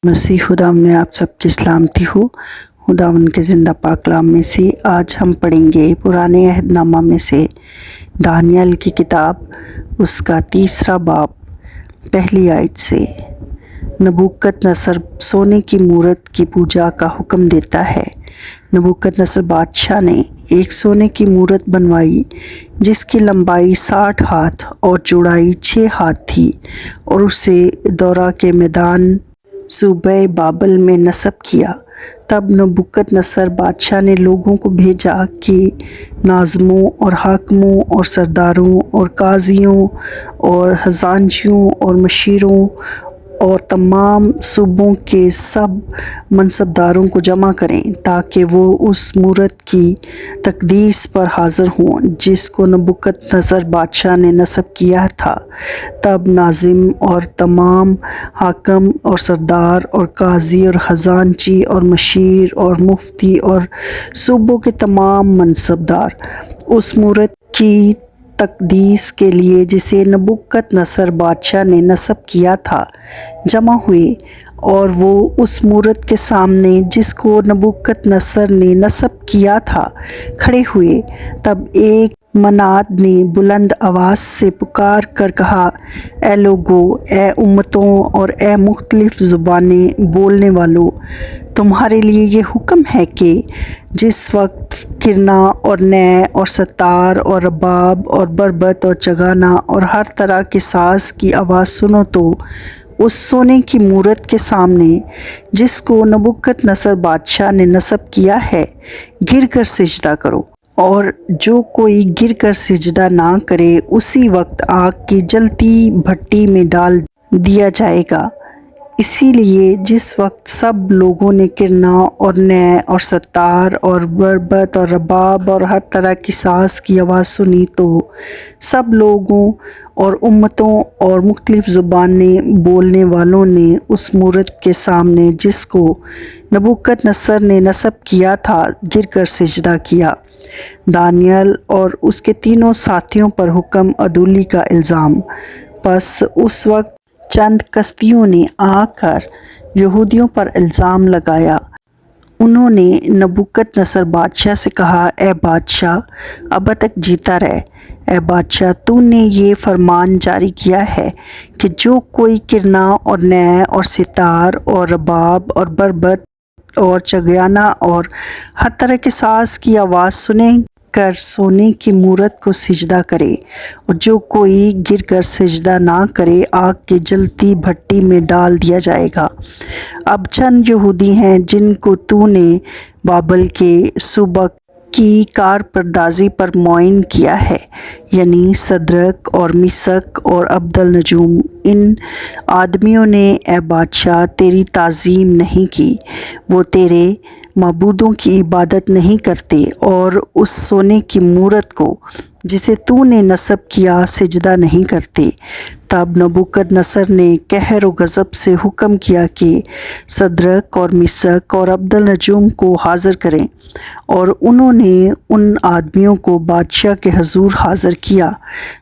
मसीह खुदाम में आप सबकी सलामती हो। खुदावन के ज़िंदा पाक कलाम में से आज हम पढ़ेंगे पुराने अहदनामा में से दानियल की किताब, उसका 3 बाब, पहली आयत से। नबूकदनस्सर सोने की मूरत की पूजा का हुक्म देता है। नबूकदनस्सर बादशाह ने एक सोने की मूरत बनवाई जिसकी लंबाई 60 हाथ और चौड़ाई 6 हाथ थी, और उसे दौरा के मैदान सूबे बाबल में नस्ब किया। तब नबूकदनस्सर बादशाह ने लोगों को भेजा कि नाज़मों और हाकिमों और सरदारों और काजियों और खजांचियों और मशीरों और तमाम सूबों के सब मनसबदारों को जमा करें, ताकि वो उस मूरत की तकदीस पर हाज़िर हों जिसको नबूकदनस्सर बादशाह ने नस्ब किया था। तब नाज़िम और तमाम हाकिम और सरदार और काजी और खजांची और मशीर और मुफ्ती और सूबों के तमाम मनसबदार उस मूरत की तकदीस के लिए जिसे नबूकदनस्सर बादशाह ने नस्ब किया था जमा हुए, और वो उस मूरत के सामने जिसको नबूकदनस्सर ने नस्ब किया था खड़े हुए। तब एक मनाद ने बुलंद आवाज़ से पुकार कर कहा, ए लोगो, ए उम्मतों और ए मुख्तलिफ ज़ुबानें बोलने वालों, तुम्हारे लिए ये हुक्म है कि जिस वक्त किरना और नए और सतार और रबाब और बरबत और चगाना और हर तरह के साज़ की आवाज़ सुनो तो उस सोने की मूरत के सामने जिसको नबूकदनस्सर बादशाह ने नस्ब किया है गिर कर सिजदा करो। और जो कोई गिर कर सिजदा ना करे उसी वक्त आग की जलती भट्टी में डाल दिया जाएगा। इसीलिए जिस वक्त सब लोगों ने किरना और नए और सतार और बरबत और रबाब और हर तरह की साज़ की आवाज़ सुनी, तो सब लोगों और उम्मतों और मुख्तलिफ ज़ुबानें बोलने वालों ने उस मूरत के सामने जिसको नबूकदनस्सर ने नस्ब किया था गिर कर सिजदा किया। दानियल और उसके तीनों साथियों पर हुक्म अदूली का इल्ज़ाम। बस उस वक्त चंद कस्तियों ने आकर यहूदियों पर इल्ज़ाम लगाया। उन्होंने नबूकदनस्सर बादशाह से कहा, ए बादशाह, अब तक जीता रहे। ए बादशाह, तूने ये फरमान जारी किया है कि जो कोई किरना और नए और सितार और रबाब और बरबत और चगयाना और हर तरह के साज़ की आवाज़ सुने कर सोने की मूरत को सिजदा करे, और जो कोई गिर कर सिजदा ना करे आग की जलती भट्टी में डाल दिया जाएगा। अब चंद यहूदी हैं जिनको तूने बाबल के सूबा की कारपरदाजी पर मुअय्यन किया है, यानी सदरक और मिसक और अब्दलनजूम। इन आदमियों ने ए बादशाह तेरी ताज़ीम नहीं की, वो तेरे माबूदों की इबादत नहीं करते और उस सोने की मूरत को जिसे तूने नस्ब किया सिजदा नहीं करते। तब नबूकदनस्सर ने कहर व गज़ब से हुक्म किया कि सदरक और मिसक और अब्दलनजूम को हाज़िर करें, और उन्होंने उन आदमियों को बादशाह के हजूर हाज़िर किया।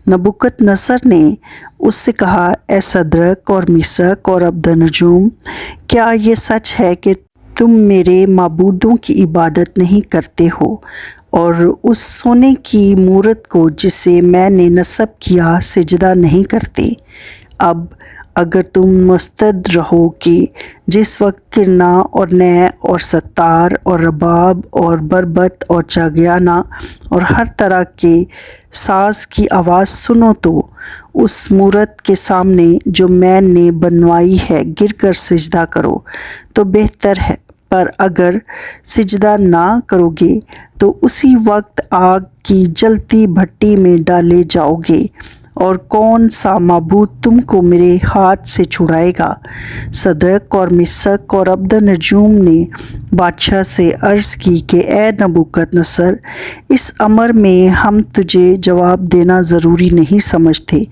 नबूकदनस्सर ने उससे कहा, ए सदरक और मिसक और अब्दलनजूम, क्या ये सच है कि तुम मेरे माबूदों की इबादत नहीं करते हो और उस सोने की मूरत को जिसे मैंने नस्ब किया सिजदा नहीं करते? अब अगर तुम मुस्तद रहो कि जिस वक्त किरना और नए और सतार और रबाब और बरबत और चागियाना और हर तरह के साज़ की आवाज़ सुनो तो उस मूरत के सामने जो मैंने बनवाई है गिर कर सिजदा करो, तो बेहतर है। पर अगर सिजदा ना करोगे तो उसी वक्त आग की जलती भट्टी में डाले जाओगे, और कौन सा माबूद तुमको मेरे हाथ से छुड़ाएगा? सदरक और मिसक और अब्दलनजूम ने बादशाह से अर्ज़ की कि ए नबूकदनस्सर, इस अमर में हम तुझे जवाब देना ज़रूरी नहीं समझते।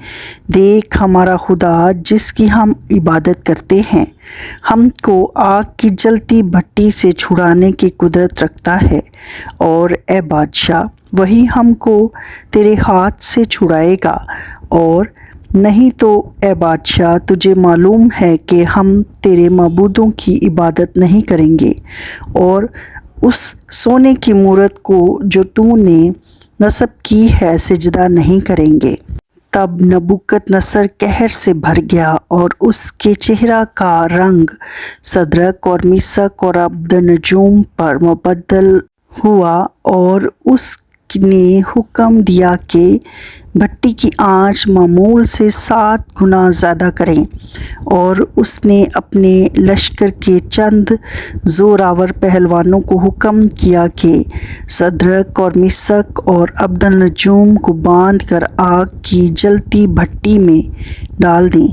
देख, हमारा खुदा जिसकी हम इबादत करते हैं हमको आग की जलती भट्टी से छुड़ाने की कुदरत रखता है, और ए बादशाह, वही हमको तेरे हाथ से छुड़ाएगा और نہیں تو اے بادشاہ، تجھے معلوم ہے کہ ہم تیرے معبودوں کی عبادت نہیں کریں گے اور اس سونے کی مورت کو جو تو نے نصب کی ہے سجدہ نہیں کریں گے۔ تب نبوکد نصر قہر سے بھر گیا اور اس کے چہرہ کا رنگ صدرک اور میثاق اور عبدنجوم پر مبدل ہوا، اور اس نے حکم دیا کہ بھٹی کی آنچ معمول سے 7 گنا زیادہ کریں، اور اس نے اپنے لشکر کے چند زوراور پہلوانوں کو حکم کیا کہ صدرک اور میثاق اور عبدنجوم کو باندھ کر آگ کی جلتی بھٹی میں ڈال دیں۔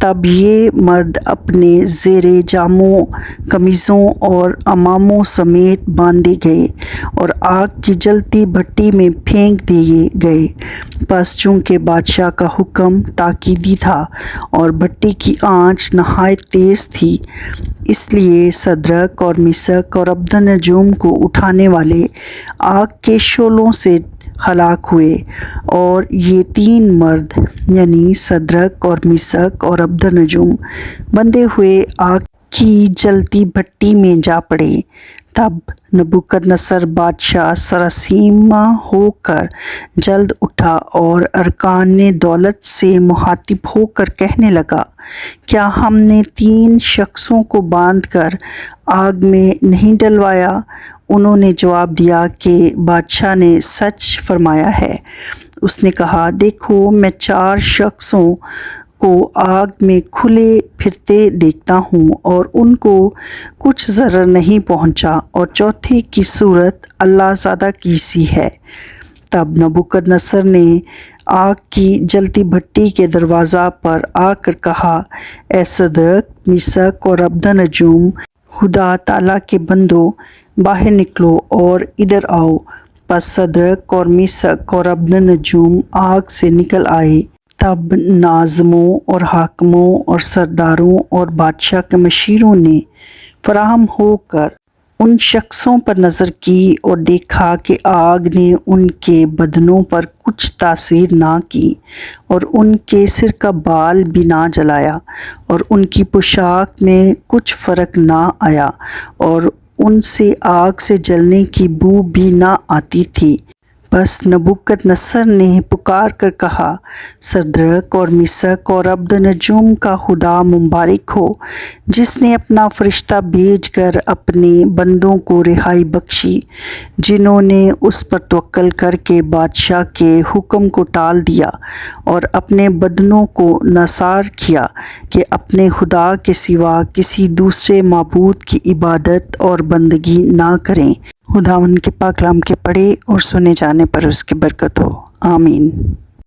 تب یہ مرد اپنے زیر جاموں، قمیصوں اور عماموں سمیت باندھے گئے اور آگ کی جلتی بھٹی میں پھینک دیے گئے۔ پس چونکہ بادشاہ کا حکم تاکیدی تھا اور بھٹی کی آنچ نہایت تیز تھی، اس لیے صدرک اور میثاق اور عبدنجوم کو اٹھانے والے آگ کے شعلوں سے ہلاک ہوئے، اور یہ 3 مرد یعنی صدرک اور میثاق اور عبدنجوم بندھے ہوئے آگ کی جلتی بھٹی میں جا پڑے۔ تب نبوکد نصر بادشاہ سراسیمہ ہو کر جلد اٹھا اور ارکان دولت سے مخاطب ہو کر کہنے لگا، کیا ہم نے 3 شخصوں کو باندھ کر آگ میں نہیں ڈلوایا؟ انہوں نے جواب دیا کہ بادشاہ نے سچ فرمایا ہے۔ اس نے کہا، دیکھو، میں 4 شخصوں کو آگ میں کھلے پھرتے دیکھتا ہوں اور ان کو کچھ ضرر نہیں پہنچا، اور چوتھے کی صورت اللہ زادہ کی سی ہے۔ تب نبوکد نصر نے آگ کی جلتی بھٹی کے دروازہ پر آ کر کہا، اے صدرک، میثاق اور عبدنجوم، خدا تعالیٰ کے بندو، باہر نکلو اور ادھر آؤ۔ پس صدرک اور میثاق اور عبدنجوم آگ سے نکل آئے۔ تب ناظموں اور حاکموں اور سرداروں اور بادشاہ کے مشیروں نے فراہم ہو کر ان شخصوں پر نظر کی اور دیکھا کہ آگ نے ان کے بدنوں پر کچھ تاثیر نہ کی اور ان کے سر کا بال بھی نہ جلایا، اور ان کی پوشاک میں کچھ فرق نہ آیا، اور ان سے آگ سے جلنے کی بو بھی نہ آتی تھی۔ بس نبوکد نصر نے پکار کر کہا، صدرک اور میثاق اور عبدنجوم کا خدا مبارک ہو، جس نے اپنا فرشتہ بھیج کر اپنے بندوں کو رہائی بخشی، جنہوں نے اس پر توکل کر کے بادشاہ کے حکم کو ٹال دیا اور اپنے بدنوں کو نثار کیا کہ اپنے خدا کے سوا کسی دوسرے معبود کی عبادت اور بندگی نہ کریں۔ خداوند کے پاک کلام کے پڑھے اور سنے جانے پر اس کی برکت ہو، آمین۔